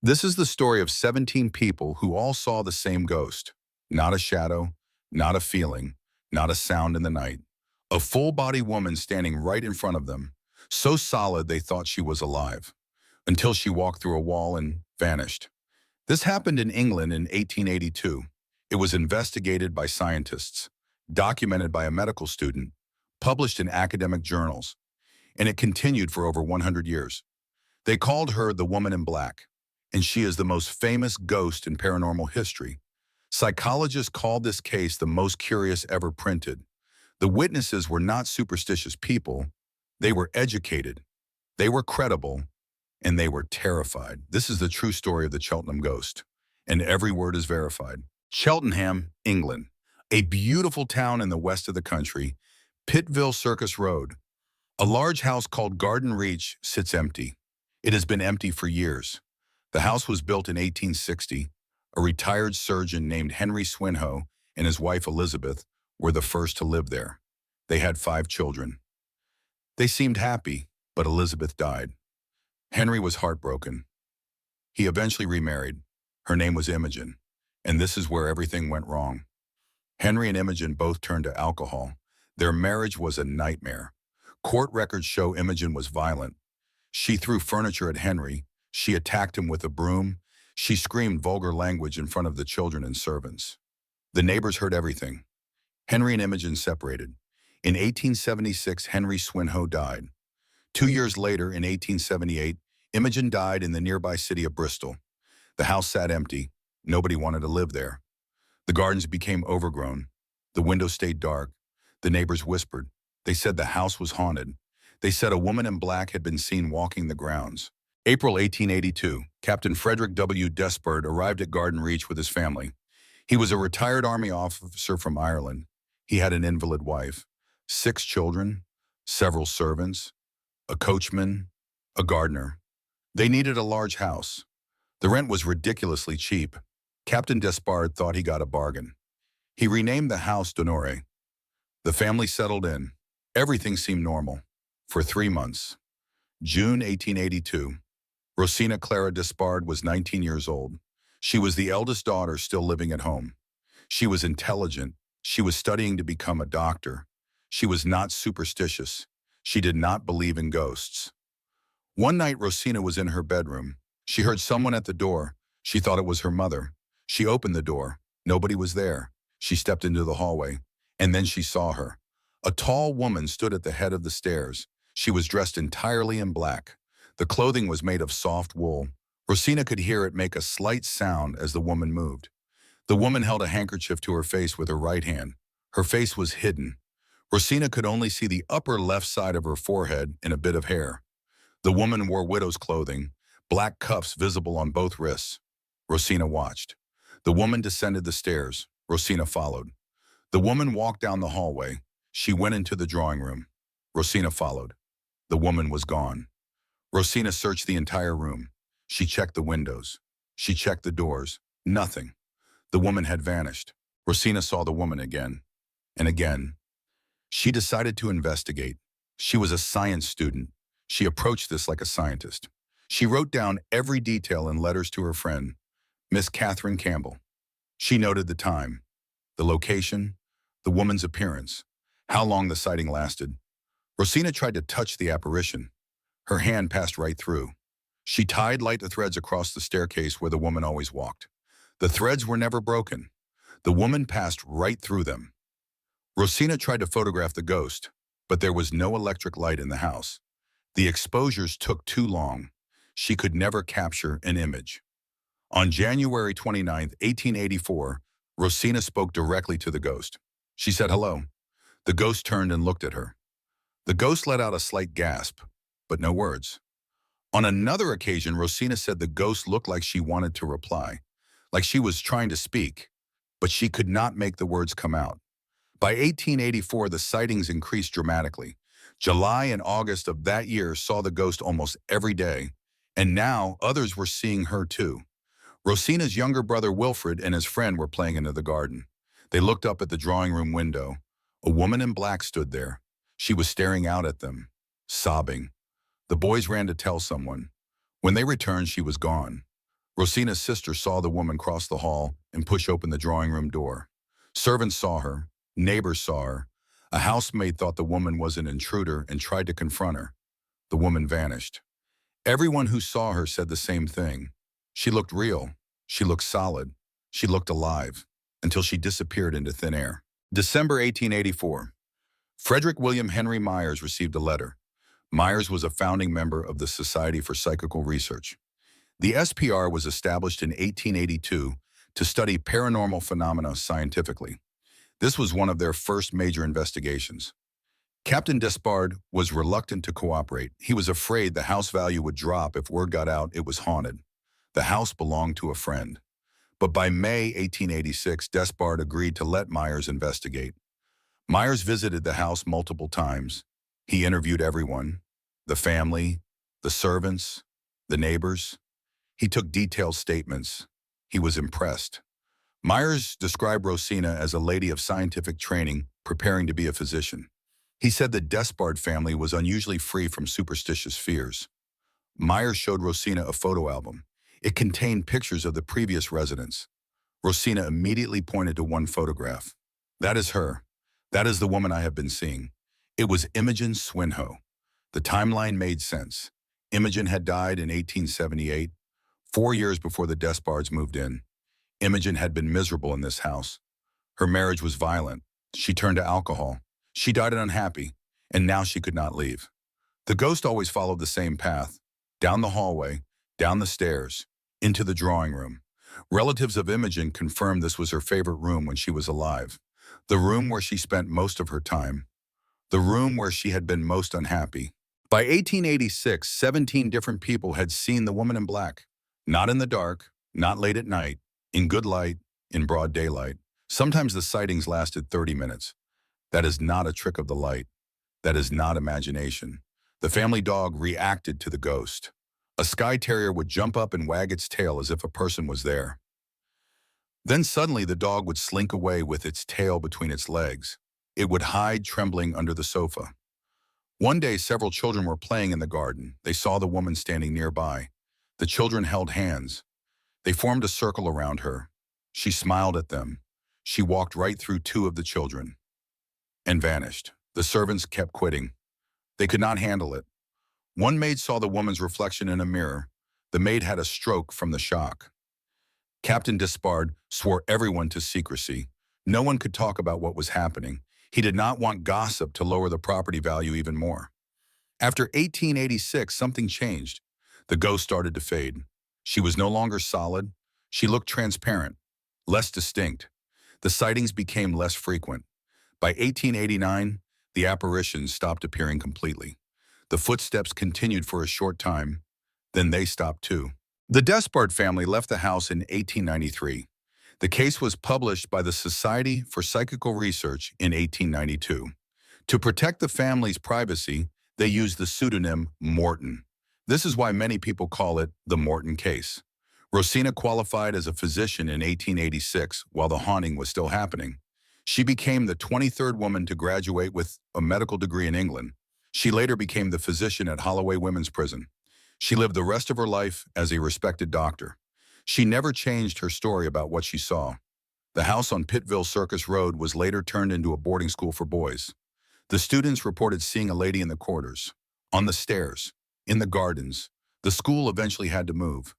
This is the story of 17 people who all saw the same ghost. Not a shadow, not a feeling, not a sound in the night. A full-body woman standing right in front of them, so solid they thought she was alive, until she walked through a wall and vanished. This happened in England in 1882. It was investigated by scientists, documented by a medical student, published in academic journals, and it continued for over 100 years. They called her the Woman in Black, and she is the most famous ghost in paranormal history. Psychologists called this case the most curious ever printed. The witnesses were not superstitious people. They were educated, they were credible, and they were terrified. This is the true story of the Cheltenham Ghost, and every word is verified. Cheltenham, England, a beautiful town in the west of the country, Pittville Circus Road. A large house called Garden Reach sits empty. It has been empty for years. The house was built in 1860. A retired surgeon named Henry Swinhoe and his wife Elizabeth were the first to live there. They had 5 children. They seemed happy, but Elizabeth died. Henry was heartbroken. He eventually remarried. Her name was Imogen, and this is where everything went wrong. Henry and Imogen both turned to alcohol. Their marriage was a nightmare. Court records show Imogen was violent. She threw furniture at Henry. She attacked him with a broom. She screamed vulgar language in front of the children and servants. The neighbors heard everything. Henry and Imogen separated. In 1876, Henry Swinhoe died. 2 years later, in 1878, Imogen died in the nearby city of Bristol. The house sat empty. Nobody wanted to live there. The gardens became overgrown. The windows stayed dark. The neighbors whispered. They said the house was haunted. They said a woman in black had been seen walking the grounds. April 1882, Captain Frederick W. Despard arrived at Garden Reach with his family. He was a retired Army officer from Ireland. He had an invalid wife, 6 children, several servants, a coachman, a gardener. They needed a large house. The rent was ridiculously cheap. Captain Despard thought he got a bargain. He renamed the house Donore. The family settled in. Everything seemed normal. For 3 months. June 1882. Rosina Clara Despard was 19 years old. She was the eldest daughter still living at home. She was intelligent. She was studying to become a doctor. She was not superstitious. She did not believe in ghosts. One night, Rosina was in her bedroom. She heard someone at the door. She thought it was her mother. She opened the door. Nobody was there. She stepped into the hallway, and then she saw her. A tall woman stood at the head of the stairs. She was dressed entirely in black. The clothing was made of soft wool. Rosina could hear it make a slight sound as the woman moved. The woman held a handkerchief to her face with her right hand. Her face was hidden. Rosina could only see the upper left side of her forehead and a bit of hair. The woman wore widow's clothing, black cuffs visible on both wrists. Rosina watched. The woman descended the stairs. Rosina followed. The woman walked down the hallway. She went into the drawing room. Rosina followed. The woman was gone. Rosina searched the entire room. She checked the windows. She checked the doors. Nothing. The woman had vanished. Rosina saw the woman again and again. She decided to investigate. She was a science student. She approached this like a scientist. She wrote down every detail in letters to her friend, Miss Catherine Campbell. She noted the time, the location, the woman's appearance, how long the sighting lasted. Rosina tried to touch the apparition. Her hand passed right through. She tied light threads across the staircase where the woman always walked. The threads were never broken. The woman passed right through them. Rosina tried to photograph the ghost, but there was no electric light in the house. The exposures took too long. She could never capture an image. On January 29, 1884, Rosina spoke directly to the ghost. She said hello. The ghost turned and looked at her. The ghost let out a slight gasp, but no words. On another occasion, Rosina said the ghost looked like she wanted to reply, like she was trying to speak, but she could not make the words come out. By 1884, the sightings increased dramatically. July and August of that year saw the ghost almost every day, and now others were seeing her too. Rosina's younger brother Wilfred and his friend were playing in the garden. They looked up at the drawing room window. A woman in black stood there. She was staring out at them, sobbing. The boys ran to tell someone. When they returned, she was gone. Rosina's sister saw the woman cross the hall and push open the drawing room door. Servants saw her. Neighbors saw her. A housemaid thought the woman was an intruder and tried to confront her. The woman vanished. Everyone who saw her said the same thing. She looked real. She looked solid. She looked alive, until she disappeared into thin air. December 1884. Frederick William Henry Myers received a letter. Myers was a founding member of the Society for Psychical Research. The SPR was established in 1882 to study paranormal phenomena scientifically. This was one of their first major investigations. Captain Despard was reluctant to cooperate. He was afraid the house value would drop if word got out it was haunted. The house belonged to a friend. But by May 1886, Despard agreed to let Myers investigate. Myers visited the house multiple times. He interviewed everyone, the family, the servants, the neighbors. He took detailed statements. He was impressed. Myers described Rosina as a lady of scientific training, preparing to be a physician. He said the Despard family was unusually free from superstitious fears. Myers showed Rosina a photo album. It contained pictures of the previous residents. Rosina immediately pointed to one photograph. "That is her. That is the woman I have been seeing." It was Imogen Swinhoe. The timeline made sense. Imogen had died in 1878, 4 years before the Despards moved in. Imogen had been miserable in this house. Her marriage was violent. She turned to alcohol. She died unhappy, and now she could not leave. The ghost always followed the same path, down the hallway, down the stairs, into the drawing room. Relatives of Imogen confirmed this was her favorite room when she was alive, the room where she spent most of her time, the room where she had been most unhappy. By 1886, 17 different people had seen the woman in black, not in the dark, not late at night, in good light, in broad daylight. Sometimes the sightings lasted 30 minutes. That is not a trick of the light. That is not imagination. The family dog reacted to the ghost. A Skye Terrier would jump up and wag its tail as if a person was there. Then suddenly the dog would slink away with its tail between its legs. It would hide trembling under the sofa. One day several children were playing in the garden. They saw the woman standing nearby. The children held hands. They formed a circle around her. She smiled at them. She walked right through 2 of the children and vanished. The servants kept quitting. They could not handle it. One maid saw the woman's reflection in a mirror. The maid had a stroke from the shock. Captain Despard swore everyone to secrecy. No one could talk about what was happening. He did not want gossip to lower the property value even more. After 1886, something changed. The ghost started to fade. She was no longer solid. She looked transparent, less distinct. The sightings became less frequent. By 1889, the apparitions stopped appearing completely. The footsteps continued for a short time, then they stopped too. The Despard family left the house in 1893. The case was published by the Society for Psychical Research in 1892. To protect the family's privacy, they used the pseudonym Morton. This is why many people call it the Morton case. Rosina qualified as a physician in 1886 while the haunting was still happening. She became the 23rd woman to graduate with a medical degree in England. She later became the physician at Holloway Women's Prison. She lived the rest of her life as a respected doctor. She never changed her story about what she saw. The house on Pittville Circus Road was later turned into a boarding school for boys. The students reported seeing a lady in the corridors, on the stairs, in the gardens. The school eventually had to move.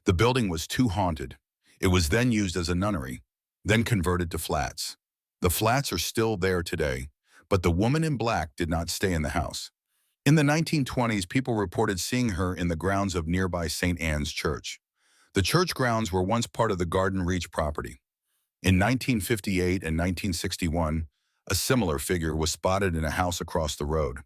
The building was too haunted. It was then used as a nunnery, then converted to flats. The flats are still there today, but the woman in black did not stay in the house. In the 1920s, people reported seeing her in the grounds of nearby St. Anne's Church. The church grounds were once part of the Garden Reach property. In 1958 and 1961, a similar figure was spotted in a house across the road.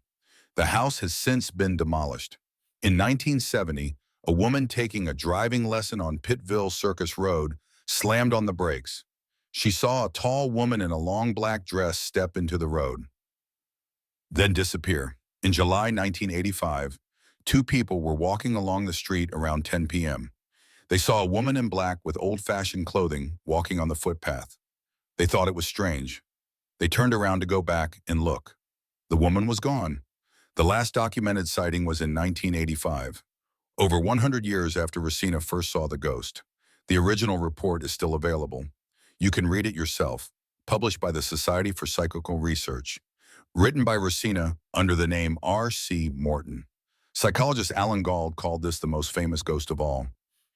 The house has since been demolished. In 1970, a woman taking a driving lesson on Pittville Circus Road slammed on the brakes. She saw a tall woman in a long black dress step into the road, then disappear. In July 1985, 2 people were walking along the street around 10 p.m. They saw a woman in black with old-fashioned clothing walking on the footpath. They thought it was strange. They turned around to go back and look. The woman was gone. The last documented sighting was in 1985. Over 100 years after Rosina first saw the ghost, the original report is still available. You can read it yourself, published by the Society for Psychical Research, written by Rosina under the name R.C. Morton. Psychologist Alan Gauld called this the most famous ghost of all.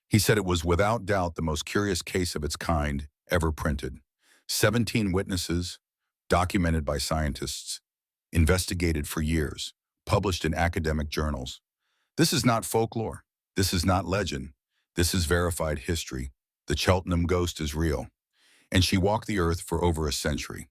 He said it was without doubt the most curious case of its kind ever printed. 17 witnesses, documented by scientists, investigated for years, published in academic journals. This is not folklore. This is not legend. This is verified history. The Cheltenham Ghost is real, and she walked the earth for over a century.